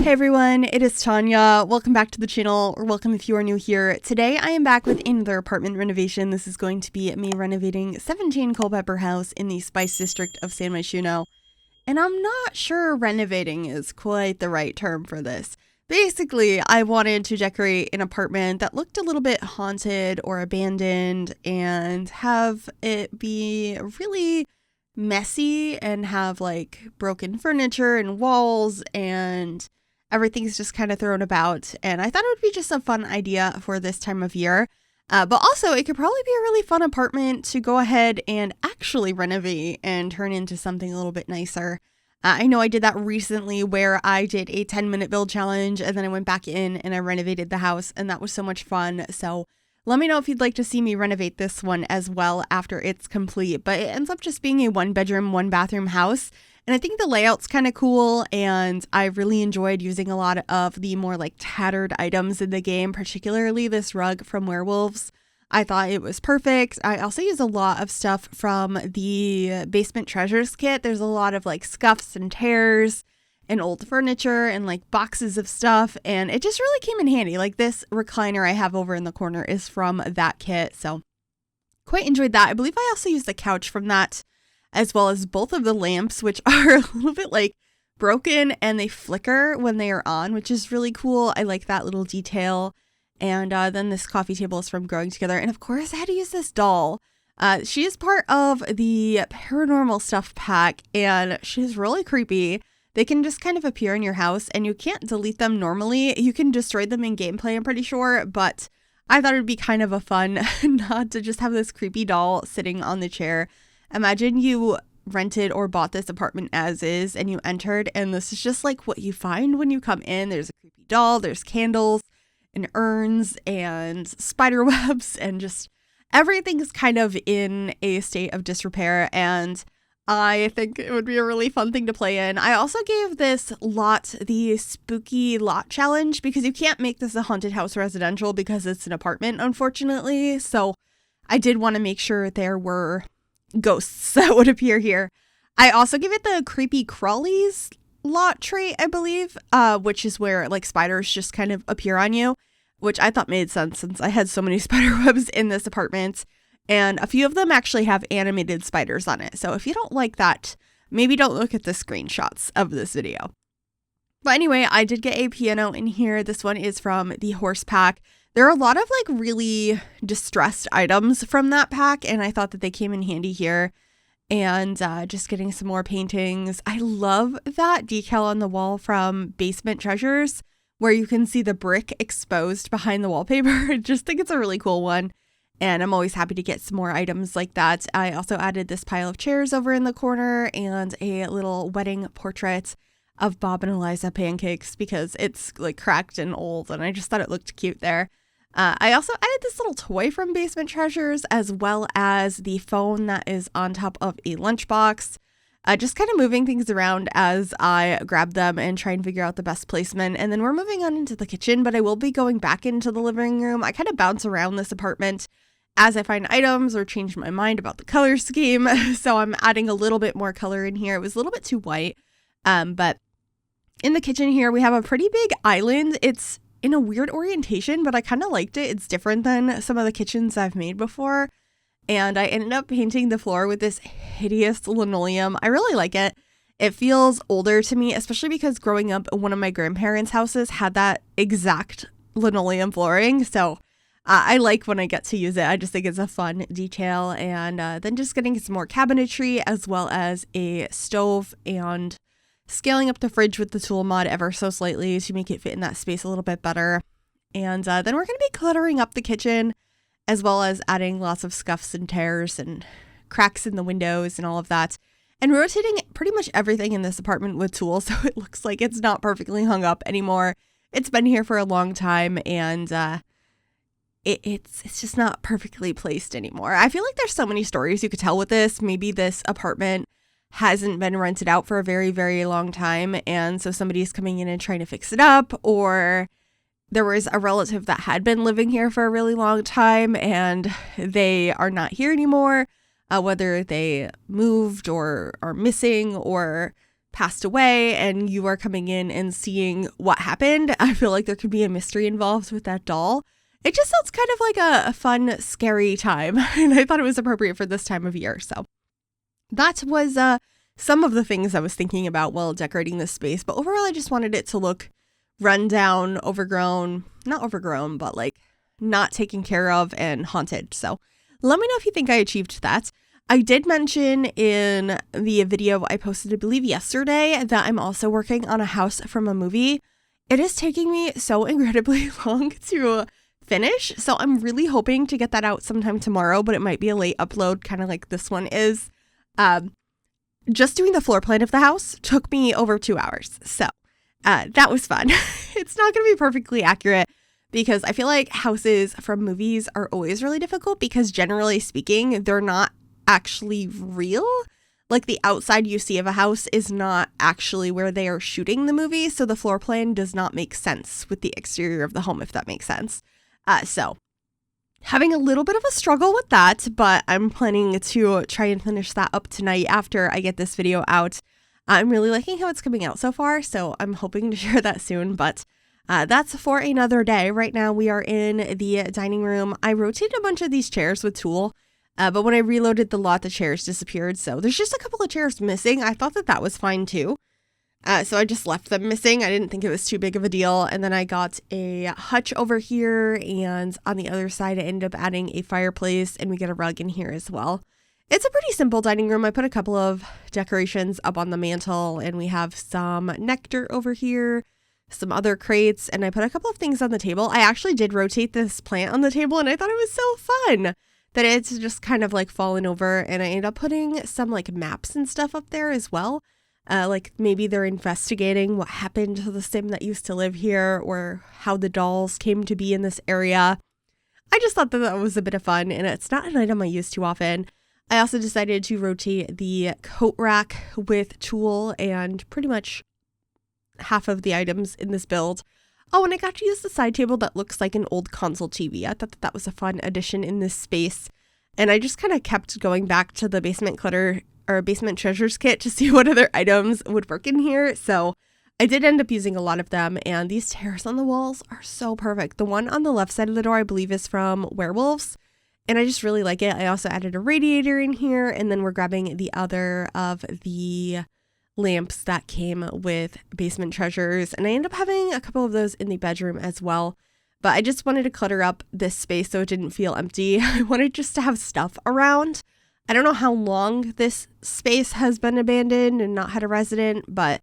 Hey everyone, it is Tanya. Welcome back to the channel, or welcome if you are new here. Today I am back with another apartment renovation. This is going to be me renovating 17 Culpepper house in the Spice District of San Myshuno. And I'm not sure renovating is quite the right term for this. Basically, I wanted to decorate an apartment that looked a little bit haunted or abandoned and have it be really messy and have like broken furniture and walls and everything's just kind of thrown about, and I thought it would be just a fun idea for this time of year. But also, it could probably be a really fun apartment to go ahead and actually renovate and turn into something a little bit nicer. I know I did that recently where I did a 10-minute build challenge, and then I went back in and I renovated the house, and that was so much fun. So let me know if you'd like to see me renovate this one as well after it's complete. But it ends up just being a 1-bedroom, 1-bathroom house. And I think the layout's kind of cool, and I really enjoyed using a lot of the more like tattered items in the game, particularly this rug from Werewolves. I thought it was perfect. I also use a lot of stuff from the Basement Treasures kit. There's a lot of like scuffs and tears and old furniture and like boxes of stuff, and it just really came in handy. Like this recliner I have over in the corner is from that kit, so quite enjoyed that. I believe I also used the couch from that, as well as both of the lamps, which are a little bit like broken and they flicker when they are on, which is really cool. I like that little detail. And then this coffee table is from Growing Together. And of course, I had to use this doll. She is part of the paranormal stuff pack, and she's really creepy. They can just kind of appear in your house, and you can't delete them normally. You can destroy them in gameplay, I'm pretty sure, but I thought it'd be kind of a fun nod to just have this creepy doll sitting on the chair. Imagine you rented or bought this apartment as is and you entered, and this is just like what you find when you come in. There's a creepy doll, there's candles and urns and spider webs, and just everything's kind of in a state of disrepair, and I think it would be a really fun thing to play in. I also gave this lot the spooky lot challenge because you can't make this a haunted house residential because it's an apartment, unfortunately. So I did want to make sure there were ghosts that would appear here. I also give it the creepy crawlies lot trait, I believe, which is where like spiders just kind of appear on you, which I thought made sense since I had so many spider webs in this apartment, and a few of them actually have animated spiders on it. So if you don't like that, maybe don't look at the screenshots of this video. But anyway, I did get a piano in here. This one is from the horse pack. There are a lot of like really distressed items from that pack, and I thought that they came in handy here. And just getting some more paintings. I love that decal on the wall from Basement Treasures where you can see the brick exposed behind the wallpaper. I just think it's a really cool one, and I'm always happy to get some more items like that. I also added this pile of chairs over in the corner and a little wedding portrait of Bob and Eliza pancakes because it's like cracked and old, and I just thought it looked cute there. I also added this little toy from Basement Treasures, as well as the phone that is on top of a lunchbox. Just kind of moving things around as I grab them and try and figure out the best placement. And then we're moving on into the kitchen, but I will be going back into the living room. I kind of bounce around this apartment as I find items or change my mind about the color scheme. So I'm adding a little bit more color in here. It was a little bit too white. But in the kitchen here, we have a pretty big island. It's in a weird orientation, but I kind of liked it. It's different than some of the kitchens I've made before. And I ended up painting the floor with this hideous linoleum. I really like it. It feels older to me, especially because growing up, one of my grandparents' houses had that exact linoleum flooring. So I like when I get to use it. I just think it's a fun detail. And then just getting some more cabinetry, as well as a stove, and scaling up the fridge with the tool mod ever so slightly to make it fit in that space a little bit better. And then we're going to be cluttering up the kitchen, as well as adding lots of scuffs and tears and cracks in the windows and all of that, and rotating pretty much everything in this apartment with tools so it looks like it's not perfectly hung up anymore. It's been here for a long time, and it's just not perfectly placed anymore. I feel like there's so many stories you could tell with this. Maybe this apartment hasn't been rented out for a very, very long time, and so somebody's coming in and trying to fix it up, or there was a relative that had been living here for a really long time and they are not here anymore, whether they moved or are missing, or passed away and you are coming in and seeing what happened, I feel like there could be a mystery involved with that doll. It just sounds kind of like a fun, scary time, and I thought it was appropriate for this time of year. So that was some of the things I was thinking about while decorating this space. But overall, I just wanted it to look run down, overgrown, not overgrown, but like not taken care of and haunted. So let me know if you think I achieved that. I did mention in the video I posted, I believe yesterday, that I'm also working on a house from a movie. It is taking me so incredibly long to finish, so I'm really hoping to get that out sometime tomorrow, but it might be a late upload, kind of like this one is. Just doing the floor plan of the house took me over 2 hours, so that was fun. It's not going to be perfectly accurate because I feel like houses from movies are always really difficult because generally speaking, they're not actually real. Like the outside you see of a house is not actually where they are shooting the movie, so the floor plan does not make sense with the exterior of the home, if that makes sense. So having a little bit of a struggle with that, but I'm planning to try and finish that up tonight after I get this video out. I'm really liking how it's coming out so far, so I'm hoping to share that soon, but that's for another day. Right now we are in the dining room. I rotated a bunch of these chairs with tulle. But when I reloaded the lot, the chairs disappeared. So there's just a couple of chairs missing. I thought that was fine too. So I just left them missing. I didn't think it was too big of a deal. And then I got a hutch over here. And on the other side, I ended up adding a fireplace. And we get a rug in here as well. It's a pretty simple dining room. I put a couple of decorations up on the mantle. And we have some nectar over here, some other crates. And I put a couple of things on the table. I actually did rotate this plant on the table. And I thought it was so fun that it's just kind of like fallen over, and I ended up putting some like maps and stuff up there as well. Like maybe they're investigating what happened to the sim that used to live here or how the dolls came to be in this area. I just thought that was a bit of fun, and it's not an item I use too often. I also decided to rotate the coat rack with tulle and pretty much half of the items in this build. Oh, and I got to use the side table that looks like an old console TV. I thought that was a fun addition in this space. And I just kind of kept going back to the basement clutter or basement treasures kit to see what other items would work in here. So I did end up using a lot of them. And these tears on the walls are so perfect. The one on the left side of the door, I believe, is from Werewolves. And I just really like it. I also added a radiator in here. And then we're grabbing the other of the lamps that came with basement treasures, and I ended up having a couple of those in the bedroom as well. But I just wanted to clutter up this space so it didn't feel empty. I wanted just to have stuff around. I don't know how long this space has been abandoned and not had a resident, but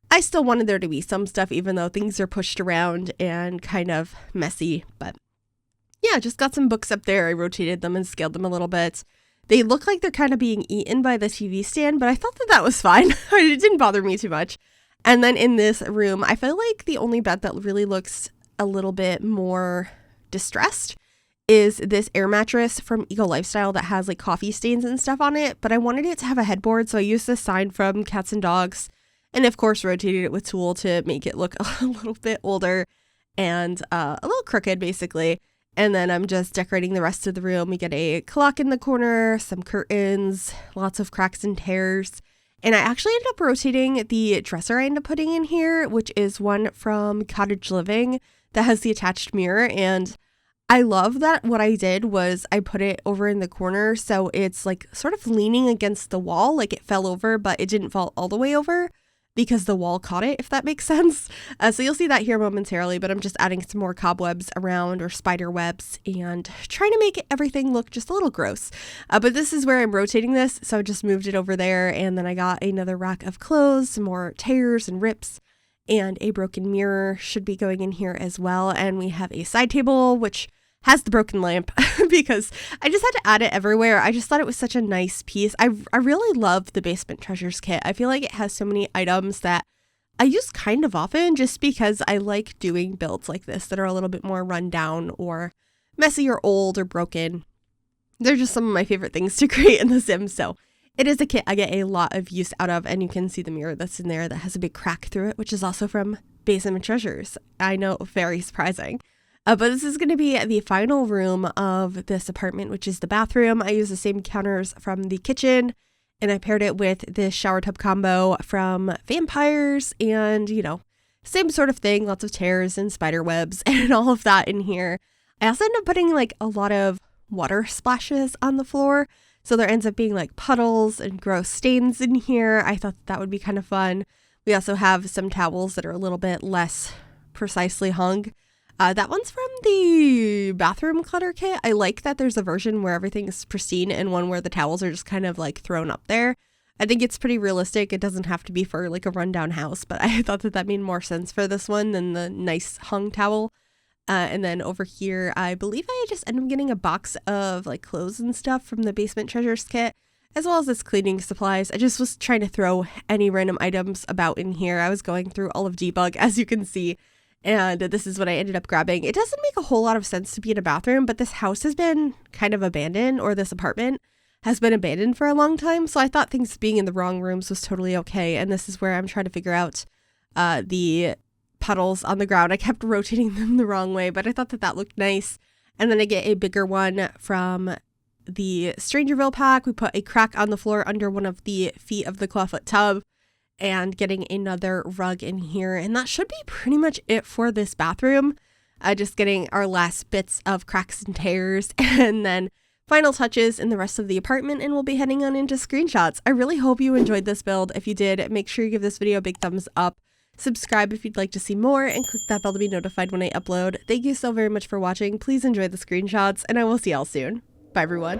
I still wanted there to be some stuff even though things are pushed around and kind of messy. But yeah, just got some books up there. I rotated them and scaled them a little bit. They look like they're kind of being eaten by the TV stand, but I thought that was fine. It didn't bother me too much. And then in this room, I feel like the only bed that really looks a little bit more distressed is this air mattress from Eco Lifestyle that has like coffee stains and stuff on it. But I wanted it to have a headboard, so I used this sign from Cats and Dogs. And of course, rotated it with tulle to make it look a little bit older and a little crooked, basically. And then I'm just decorating the rest of the room. We get a clock in the corner, some curtains, lots of cracks and tears. And I actually ended up rotating the dresser I ended up putting in here, which is one from Cottage Living that has the attached mirror. And I love that what I did was I put it over in the corner. So it's like sort of leaning against the wall, like it fell over, but it didn't fall all the way over because the wall caught it, if that makes sense. So you'll see that here momentarily, but I'm just adding some more cobwebs around or spider webs and trying to make everything look just a little gross. But this is where I'm rotating this. So I just moved it over there, and then I got another rack of clothes, some more tears and rips, and a broken mirror should be going in here as well. And we have a side table, which has the broken lamp because I just had to add it everywhere. I just thought it was such a nice piece. I really love the Basement Treasures kit. I feel like it has so many items that I use kind of often just because I like doing builds like this that are a little bit more run down or messy or old or broken. They're just some of my favorite things to create in The Sims. So it is a kit I get a lot of use out of, and you can see the mirror that's in there that has a big crack through it, which is also from Basement Treasures. I know, very surprising. But this is going to be the final room of this apartment, which is the bathroom. I use the same counters from the kitchen And I paired it with this shower tub combo from Vampires and, you know, same sort of thing, lots of tears and spider webs and all of that in here. I also ended up putting like a lot of water splashes on the floor. So there ends up being like puddles and gross stains in here. I thought that would be kind of fun. We also have some towels that are a little bit less precisely hung. That one's from the bathroom clutter kit. I like that there's a version where everything is pristine and one where the towels are just kind of like thrown up there. I think it's pretty realistic. It doesn't have to be for like a rundown house, but I thought that made more sense for this one than the nice hung towel. And then over here, I believe I just ended up getting a box of like clothes and stuff from the Basement Treasures kit, as well as this cleaning supplies. I just was trying to throw any random items about in here. I was going through all of Debug, as you can see, and this is what I ended up grabbing. It doesn't make a whole lot of sense to be in a bathroom, but this house has been kind of abandoned, or this apartment has been abandoned for a long time, so I thought things being in the wrong rooms was totally okay, and this is where I'm trying to figure out the puddles on the ground. I kept rotating them the wrong way, but I thought that looked nice. And then I get a bigger one from the Strangerville pack. We put a crack on the floor under one of the feet of the clawfoot tub, and getting another rug in here. And that should be pretty much it for this bathroom. Just getting our last bits of cracks and tears, and then final touches in the rest of the apartment, and we'll be heading on into screenshots. I really hope you enjoyed this build. If you did, make sure you give this video a big thumbs up. Subscribe if you'd like to see more, and click that bell to be notified when I upload. Thank you so very much for watching. Please enjoy the screenshots, and I will see y'all soon. Bye, everyone.